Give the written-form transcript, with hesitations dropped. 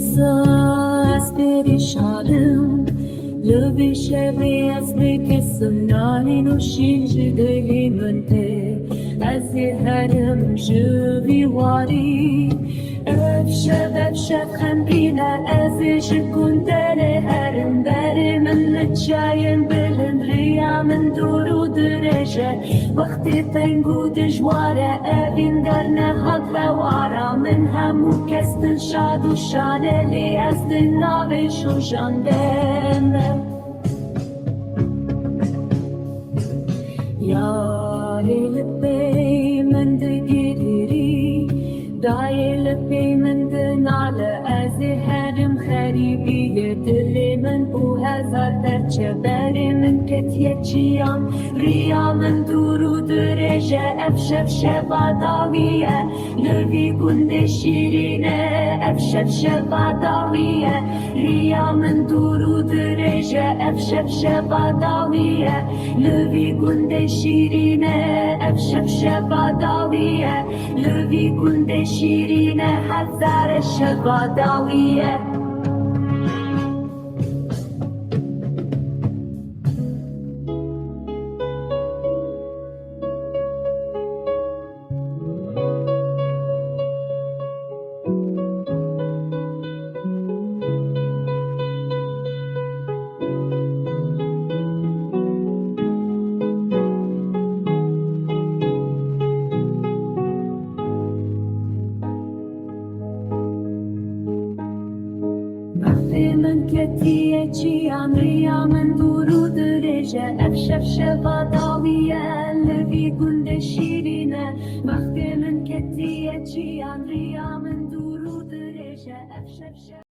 Erodisas perişanım, Lövi şevri azmi kesim nani no şinci deli mente. Azherim jüvi wari, Efşe khembina aziş kundele herim berim النتشاين بالمريا من دورو درجة وقتي تنقو دجوارة أبين درنا هضلة وارا من همو كستن شادو شانة لي أزدن نابي شو جاندن يا لبي من دقيري داي لبي من دن على أزي هرم خريبي يدلي من وهزار ترچبري من كتيتشيان ريا من دورو درجة أفشف شباداوية لوي كند شيرينة أفشف شباداوية ريا من دورو درجة أفشف شباداوية لوي كند شيرينة أفشف شباداوية لوي كند شيرينة هزار الشباداوية من كتيجي عمريا من دورو درجة أفشف شباداوية لبي كند شيرينة مخفي من كتيجي عمريا من دورو درجة أفشف